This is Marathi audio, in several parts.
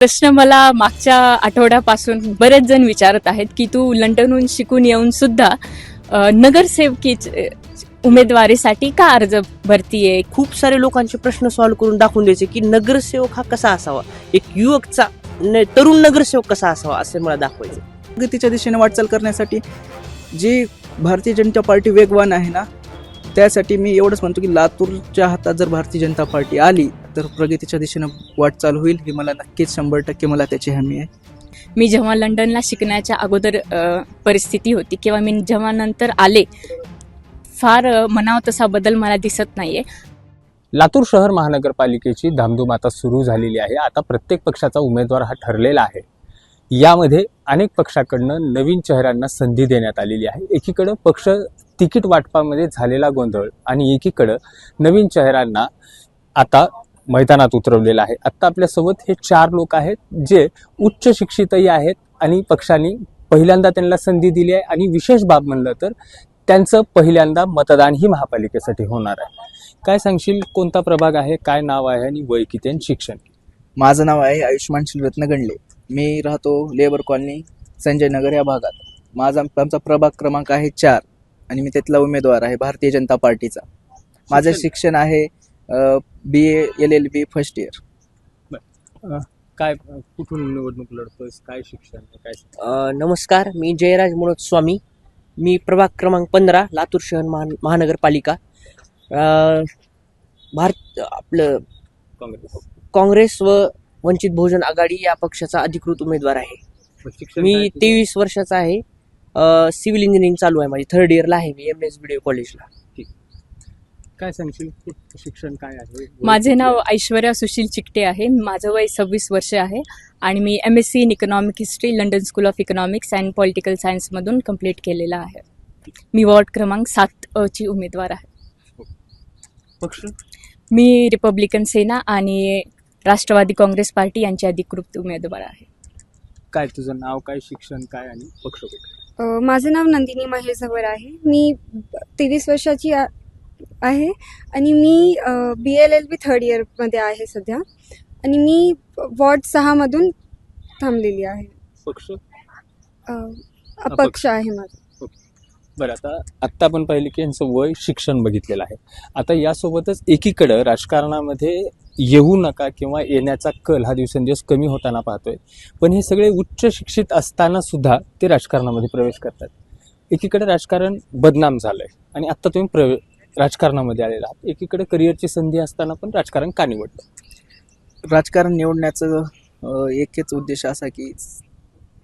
प्रश्न मला मागच्या आठवड्यापासून बरेच जण विचारत आहेत की तू लंडनहून शिकून येऊन सुद्धा नगरसेवकी उमेदवारीसाठी का अर्ज भरतीये. खूप सारे लोकांचे प्रश्न सॉल्व्ह करून दाखवून द्यायचे की नगरसेवक हा कसा असावा, एक युवकचा तरुण नगरसेवक कसा असावा असे मला दाखवायचे. प्रगतीच्या दिशेने वाटचाल करण्यासाठी जी भारतीय जनता पार्टी वेगवान आहे ना, त्यासाठी मी एवढंच म्हणतो की लातूरच्या हातात जर भारतीय जनता पार्टी आली तर प्रगतीच्या दिशेनं वाटचाल होईल. हे मला नक्कीच 100% मला त्याची हमी आहे. मी जेव्हा लंडनला शिकण्याच्या अगोदर परिस्थिती होती किंवा मी जेव्हा नंतर आले, फार म्हणावं तसा बदल मला दिसत नाहीये. लातूर शहर महानगरपालिकेची धामधूम आता सुरू झालेली आहे. आता प्रत्येक पक्षाचा उमेदवार हा ठरलेला आहे. यामध्ये अनेक पक्षाकडनं नवीन चेहऱ्यांना संधी देण्यात आलेली आहे. एकीकडं पक्ष तिकीट वाटपामध्ये झालेला गोंधळ आणि एकीकडं नवीन चेहऱ्यांना आता मैदानात उतरवलेलं आहे. आत्ता आपल्यासोबत हे 4 लोक आहेत जे उच्च शिक्षितही आहेत आणि पक्षाने पहिल्यांदा त्यांना संधी दिली आहे. आणि विशेष बाब म्हणलं तर त्यांचं पहिल्यांदा मतदान ही महापालिकेसाठी होणार आहे. काय सांगशील, कोणता प्रभाग आहे, काय नाव आहे आणि वय किती आणि शिक्षण? माझं नाव आहे आयुष्मान श्रीरत्न गंडले. मी राहतो लेबर कॉलनी संजय नगर या भागात. आमचा प्रभाग क्रमांक आहे 4 आणि मी त्यातला उमेदवार आहे भारतीय जनता पार्टीचा. माझं शिक्षण आहे BA LLB फर्स्ट इयर. काय, कुठून निवडणूक लढतोयस, काय शिक्षण, काय? नमस्कार, मी जयराज मनोज स्वामी. मी प्रभाग क्रमांक 15 लातूर शहर महानगरपालिका. आपलं काँग्रेस व वंचित बहुजन आघाडी या पक्षाचा अधिकृत उमेदवार आहे. मी 23 वर्षाचा आहे. सिव्हिल इंजिनिअरिंग चालू आहे माझी, 3rd इयरला आहे मी MS BDO कॉलेजला. काय सांगशील, शिक्षण काय आहे? माझे नाव ऐश्वर्या सुशील चिकटे आहे. माझं वय 26 वर्ष आहे आणि मी MSc in economic history London School of Economics and political सायन्समधून कंप्लीट केलेला आहे. मी वॉर्ड क्रमांक 7 ची उमेदवार आहे. पक्ष? मी रिपब्लिकन सेना आणि राष्ट्रवादी काँग्रेस पार्टी यांची अधिकृत उमेदवार आहे. काय तुझं नाव, काय शिक्षण काय आणि पक्ष कुठे? माझं नाव नंदिनी महेश झवर आहे. मी 23 वर्षाची आहे आणि मी BLLB 3rd इयरमध्ये आहे सध्या. आणि मी वॉर्ड 6 मधून थांबलेली आहे. पक्ष? अपक्ष आहे माझं. बरं, आत्ता आपण पाहिलं की यांचं वय, शिक्षण बघितलेलं आहे. आता यासोबतच एकीकडं राजकारणामध्ये येऊ नका किंवा येण्याचा कल हा दिवसेंदिवस कमी होताना पाहतोय. पण हे सगळे उच्च शिक्षित असताना सुद्धा ते राजकारणामध्ये प्रवेश करतात. एकीकडे राजकारण बदनाम झालंय आणि आत्ता तुम्ही राजकारणामध्ये आलेला आहात. एकीकडे करिअरची संधी असताना पण राजकारण का निवडलं? राजकारण निवडण्याचं एकच उद्देश असा की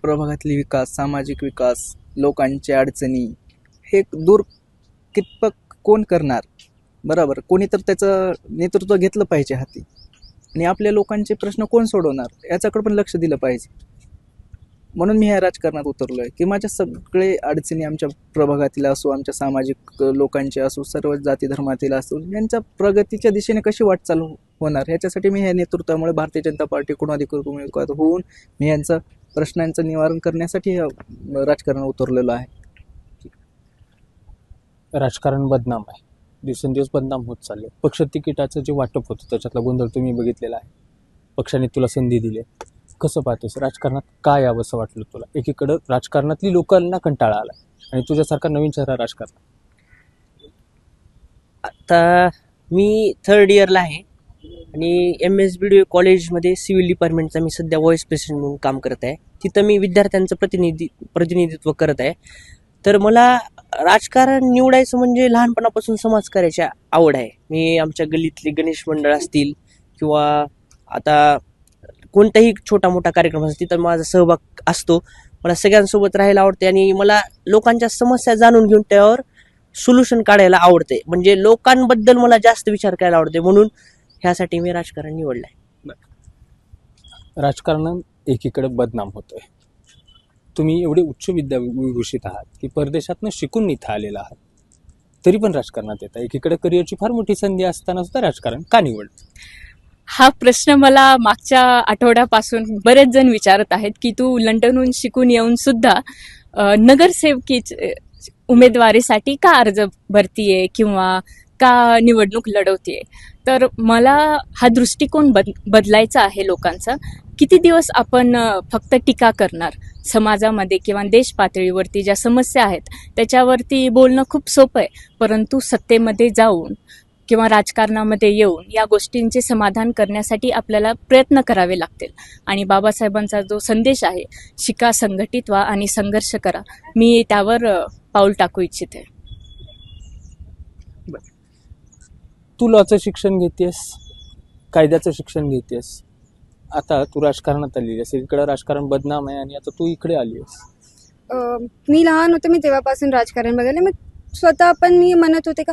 प्रभागातली विकास, सामाजिक विकास, लोकांच्या अडचणी हे दूर कितपत कोण करणार, बरोबर, कोणी तर त्याचं नेतृत्व घेतलं पाहिजे हाती. आणि आपल्या लोकांचे प्रश्न कोण सोडवणार याच्याकडे पण लक्ष दिलं पाहिजे. म्हणून मी ह्या राजकारणात उतरलो आहे की माझ्या सगळे अडचणी आमच्या प्रभागातील असो, आमच्या सामाजिक लोकांचे असो, सर्व जाती धर्मातील असो, यांच्या प्रगतीच्या दिशेने कशी वाटचाल होणार ह्याच्यासाठी मी ह्या नेतृत्वामुळे भारतीय जनता पार्टीकडून अधिकृत उमेदवार होऊन मी यांचं प्रश्नांचं निवारण करण्यासाठी राजकारण उतरलेलो आहे. राजकारण बदनाम आहे, दिवसेंदिवस बदनाम होत चालले. पक्ष तिकिटाचं जे वाटप होतं त्याच्यातला गोंधळ तुम्ही बघितलेला आहे. पक्षाने तुला संधी दिली, कसं पाहतोस? राजकारणात काय यावंसं वाटलं तुला? एकीकडं राजकारणातली लोकांना कंटाळा आला आणि तुझ्यासारखा नवीन चेहरा राजकारणात. आता मी 3rd इयरला आहे आणि MS BDO कॉलेजमध्ये सिव्हिल डिपार्टमेंटचा मी सध्या व्हाईस प्रेसिडेंट म्हणून काम करत आहे. तिथं मी विद्यार्थ्यांचं प्रतिनिधित्व करत आहे. तर मला राजकारण निवडायचं म्हणजे लहानपणापासून समाजकार्याची आवड आहे. मी आमच्या गल्लीतले गणेश मंडळ असतील किंवा आता कोणताही छोटा मोठा कार्यक्रम असतो तिथं माझा सहभाग असतो. मला सगळ्यांसोबत राहायला आवडते आणि मला लोकांच्या समस्या जाणून घेऊन त्यावर सोल्युशन काढायला आवडते. म्हणजे लोकांबद्दल मला जास्त विचार करायला आवडते, म्हणून ह्यासाठी मी राजकारण निवडलं आहे. राजकारण एकीकडे बदनाम होतोय. तुम्ही एवढे उच्च विद्याविभूषित आहात की परदेशातनं शिकून इथं आलेला आहात, तरी पण राजकारणात येत आहे. एकीकडे करिअरची फार मोठी संधी असताना सुद्धा राजकारण का निवडलं? हा प्रश्न मला मागच्या आठवड्यापासून बरेच जण विचारत आहेत की तू लंडनहून शिकून येऊन सुद्धा नगरसेवकी उमेदवारीसाठी का अर्ज भरतीये किंवा का निवडणूक लढवतीये. तर मला हा दृष्टिकोन बदलायचा आहे लोकांचा की किती दिवस आपण फक्त टीका करणार? समाजामध्ये किंवा देश पातळीवरती ज्या समस्या आहेत त्याच्यावरती बोलणं खूप सोपं आहे, परंतु सत्तेमध्ये जाऊन किंवा राजकारणामध्ये येऊन या गोष्टींचे समाधान करण्यासाठी आपल्याला प्रयत्न करावे लागतील. आणि बाबासाहेबांचा जो संदेश आहे, शिका, संघटित व्हा आणि संघर्ष करा, मी त्यावर पाऊल टाकू इच्छिते. तू लॉचं शिक्षण घेतेस, कायद्याचं शिक्षण घेतेस, आता तू राजकारणात आली आहेस, इकडं राजकारण बदनाम आहे आणि आता तू इकडे आली आहेस. मी लहान होते, मी तेव्हापासून राजकारण बघायला. मी स्वतः पण मी म्हणत होते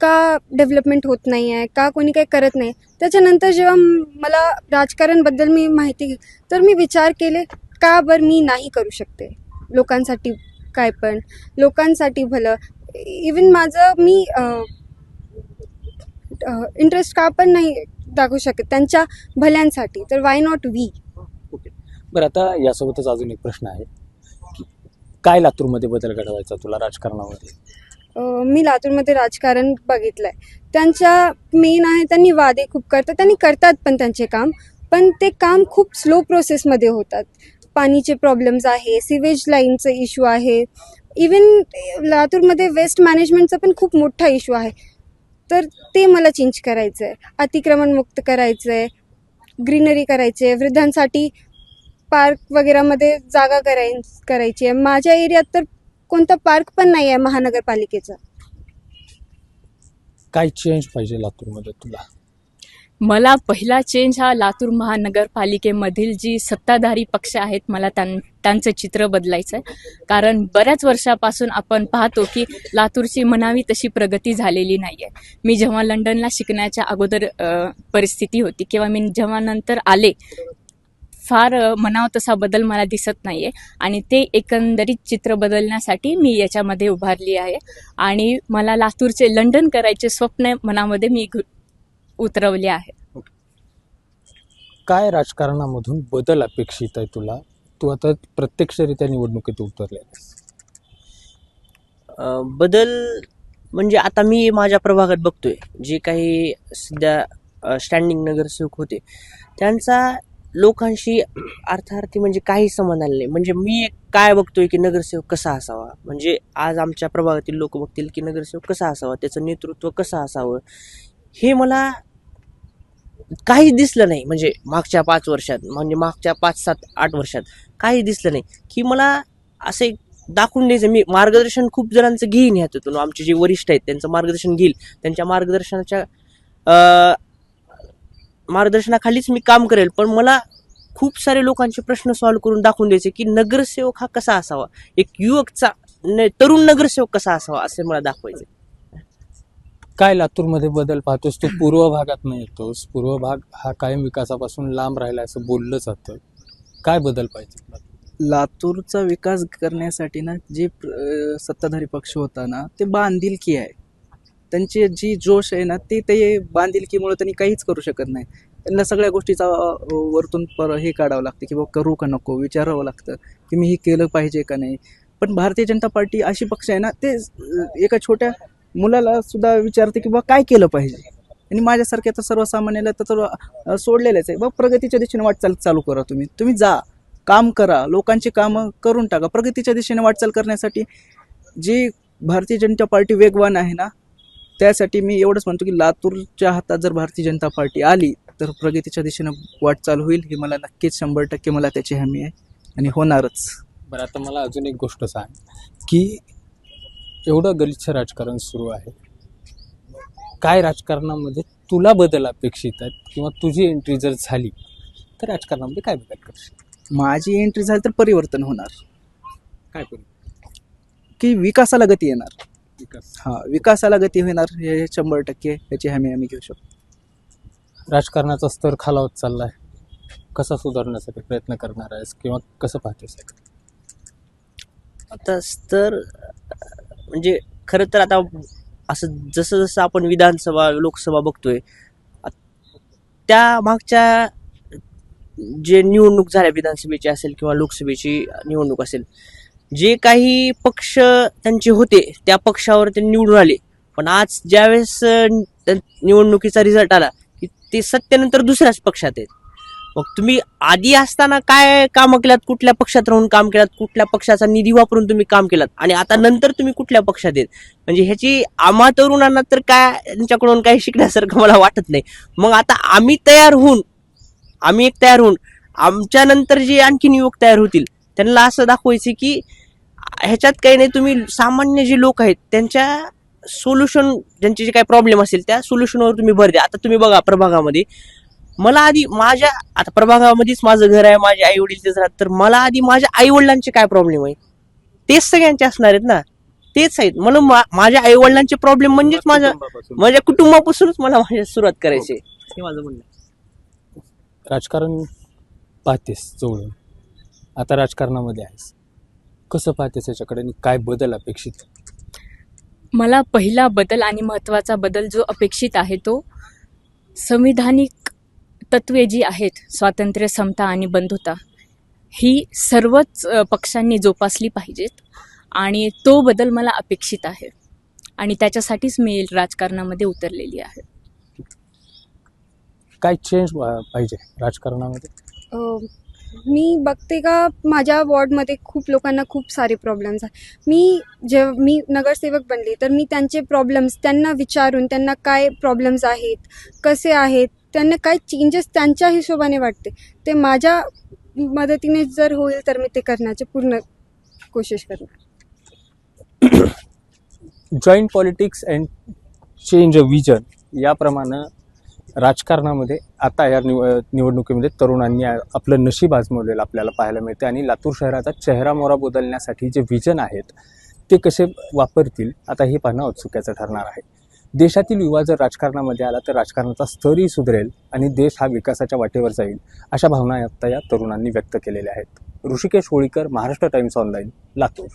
का डेव्हलपमेंट होत नाही आहे, का कोणी काही करत नाही. त्याच्यानंतर जेव्हा मला राजकारणबद्दल मी माहिती घेतली तर मी विचार केले का बरं मी नाही करू शकते लोकांसाठी काय, पण लोकांसाठी भलं. इवन माझं मी इंटरेस्ट का पण नाही दाखवू शकत त्यांच्या भल्यांसाठी, तर वाय नॉट वी. बरं, आता यासोबतच अजून एक प्रश्न आहे की काय लातूरमध्ये बदल घडवायचा तुला राजकारणामध्ये? मी लातूरमध्ये राजकारण बघितलं आहे. त्यांच्या मेन आहे, त्यांनी वादे खूप करतात, त्यांनी करतात पण त्यांचे काम, पण ते काम खूप स्लो प्रोसेसमध्ये होतात. पाणीचे प्रॉब्लेम्स आहे, सिवेज लाईनचं इश्यू आहे, इवन लातूरमध्ये वेस्ट मॅनेजमेंटचा पण खूप मोठा इश्यू आहे. तर ते मला चेंज करायचं आहे. अतिक्रमणमुक्त करायचं आहे, ग्रीनरी करायची आहे, वृद्धांसाठी पार्क वगैरेमध्ये जागा करायची आहे. माझ्या एरियात तर कोणता पार्क पण नाही आहे महानगरपालिकेचा. काय चेंज पाहिजे लातूरमध्ये तुला? मला पहिला चेंज हा लातूर महानगरपालिकेमधील जी सत्ताधारी पक्ष आहेत, मला त्यांचं चित्र बदलायचं आहे. कारण बऱ्याच वर्षापासून आपण पाहतो की लातूरची म्हणावी तशी प्रगती झालेली नाही आहे. मी जेव्हा लंडनला शिकण्याच्या अगोदर परिस्थिती होती किंवा मी जेव्हा नंतर आले, फार म्हणावं तसा बदल मला दिसत नाही आहे. आणि ते एकंदरीत चित्र बदलण्यासाठी मी याच्यामध्ये उभारली आहे. आणि मला लातूरचे लंडन करायचे स्वप्न मनामध्ये मी उतरवले आहे. काय राजकारणामधून बदल अपेक्षित आहे तुला? तू आता प्रत्यक्षरित्या निवडणुकीत उतरले आहेस. बदल म्हणजे आता मी माझ्या प्रभागात बघतोय जे काही सध्या स्टँडिंग नगरसेवक होते त्यांचा लोकांशी अर्थार्थी म्हणजे काही संबंध आला नाही. म्हणजे मी काय बघतोय की नगरसेवक कसा असावा, म्हणजे आज आमच्या प्रभागातील लोक बघतील की नगरसेवक कसा असावा, त्याचं नेतृत्व कसं असावं, हे मला काही दिसलं नाही. म्हणजे मागच्या 5 वर्षात, म्हणजे मागच्या 5, 7, 8 वर्षात काही दिसलं नाही की मला असे दाखवून द्यायचं. मी मार्गदर्शन खूप जणांचं घेईन ह्यातून, आमचे जे वरिष्ठ आहेत त्यांचं मार्गदर्शन घेईल, त्यांच्या मार्गदर्शनाखालीच मी काम करेल. पण मला खूप सारे लोकांचे प्रश्न सॉल्व्ह करून दाखवून द्यायचे की नगरसेवक हा कसा असावा, एक युवकचा तरुण नगरसेवक कसा असावा असे मला दाखवायचे. काय लातूरमध्ये बदल पाहतोस? तू पूर्व भागात नाही येतोस, पूर्व भाग हा कायम विकासापासून लांब राहिला असं बोललं जातं. काय बदल पाहिजे? लातूरचा विकास करण्यासाठी ना जे सत्ताधारी पक्ष होता ना ते बांधिलकी आहे. त्यांची जी जोश आहे ना ते बांधिलकीमुळे त्यांनी काहीच करू शकत नाही. त्यांना सगळ्या गोष्टीचा वरतून हे काढावं लागतं की बाबा करू का नको, विचारावं लागतं की मी हे केलं पाहिजे का नाही. पण भारतीय जनता पार्टी अशी पक्ष आहे ना ते एका छोट्या मुलाला सुद्धा विचारते की बा काय केलं पाहिजे. आणि माझ्यासारख्या तर सर्वसामान्याला तर सोडलेलंच आहे. बा प्रगतीच्या दिशेने वाटचाल चालू करा, तुम्ही जा, काम करा, लोकांची कामं करून टाका. प्रगतीच्या दिशेने वाटचाल करण्यासाठी जी भारतीय जनता पार्टी वेगवान आहे ना, त्यासाठी मी एवढंच म्हणतो की लातूरच्या हातात जर भारतीय जनता पार्टी आली तर प्रगतीच्या दिशेनं वाटचाल होईल. ही मला नक्कीच 100% मला त्याची हमी आहे आणि होणारच. बरं, आता मला अजून एक गोष्ट सांग की एवढं गलिच्छ राजकारण सुरू आहे, काय राजकारणामध्ये तुला बदल अपेक्षित आहेत किंवा तुझी एंट्री जर झाली तर राजकारणामध्ये काय बदल करशील? माझी एंट्री झाली तर परिवर्तन होणार. काय करू? की विकासाला गती येणार. विकास. विकासाला गती होणार हे 100% याची हमी आम्ही घेऊ शकतो. राजकारणाचा स्तर खालावत चाललाय, कसा सुधारण्यासाठी प्रयत्न करणार आहेस किंवा कसं पाहतेस? आता स्तर म्हणजे खरं तर आता असं जसं जसं आपण विधानसभा लोकसभा बघतोय, त्या मागच्या जे निवडणूक झाल्या विधानसभेची असेल किंवा लोकसभेची निवडणूक असेल, जे काही पक्ष त्यांचे होते त्या पक्षावर ते निवडून आले. पण आज ज्यावेळेस निवडणुकीचा रिझल्ट आला की ते सत्तेनंतर दुसऱ्याच पक्षात आहेत. मग तुम्ही आधी असताना काय कामं केलात, कुठल्या पक्षात राहून काम केलात, कुठल्या पक्षाचा निधी वापरून तुम्ही काम केलात, आणि आता नंतर तुम्ही कुठल्या पक्षात आहेत, म्हणजे ह्याची आम्हा तरुणांना तर काय त्यांच्याकडून काही शिकण्यासारखं मला वाटत नाही. मग आता आम्ही एक तयार होऊन आमच्या नंतर जे आणखीन युवक तयार होतील त्यांना असं दाखवायचं की ह्याच्यात काही नाही, तुम्ही सामान्य जे लोक आहेत त्यांच्या सोल्युशन, ज्यांचे जे काही प्रॉब्लेम असेल त्या सोल्युशनवर तुम्ही भर द्या. आता तुम्ही बघा प्रभागामध्ये, मला आधी आता प्रभागामध्येच माझं घर आहे, माझे आई वडील तेच राहतात, तर मला आधी माझ्या आई वडिलांचे काय प्रॉब्लेम आहे तेच सगळ्यांचे असणार आहेत ना, तेच आहेत. म्हणून माझ्या आई वडिलांचे प्रॉब्लेम म्हणजेच माझ्या कुटुंबापासूनच मला सुरुवात करायची आहे. हे माझं म्हणणं आहे. राजकारण पाहतेस जवळून, आता राजकारणामध्ये आहेस, कसं पाहतेस याच्याकडे आणि काय बदल अपेक्षित? मला पहिला बदल आणि महत्त्वाचा बदल जो अपेक्षित आहे तो संविधानिक तत्वे जी आहेत, स्वातंत्र्य, समता आणि बंधुता, ही सर्वच पक्षांनी जोपासली पाहिजेत आणि तो बदल मला अपेक्षित आहे आणि त्याच्यासाठीच मी राजकारणामध्ये उतरलेली आहे. काय चेंज पाहिजे राजकारणामध्ये? मी बघते का माझ्या वॉर्डमध्ये खूप लोकांना खूप सारे प्रॉब्लेम्स आहेत. मी नगरसेवक बनले तर मी त्यांचे प्रॉब्लेम्स त्यांना विचारून, त्यांना काय प्रॉब्लेम्स आहेत, कसे आहेत, त्यांना काय चेंजेस त्यांच्या हिशोबाने वाटते, ते माझ्या मदतीने जर होईल तर मी ते करण्याची पूर्ण कोशिश करणार. Joint politics and change a vision याप्रमाणे राजकारणामध्ये आता या निवडणुकीमध्ये तरुणांनी आपलं नशीब आजमावलेलं आपल्याला पाहायला मिळते आणि लातूर शहराचा चेहरामोहरा बदलण्यासाठी जे विजन आहेत ते कसे वापरतील आता हे पाहणं औत्सुक्याचं ठरणार आहे. देशातील युवा जर राजकारणामध्ये आला तर राजकारणाचा स्तरही सुधरेल आणि देश हा विकासाच्या वाटेवर जाईल, अशा भावना आता या तरुणांनी व्यक्त केलेल्या आहेत. Rishikesh Holikar, Maharashtra times online, Latur.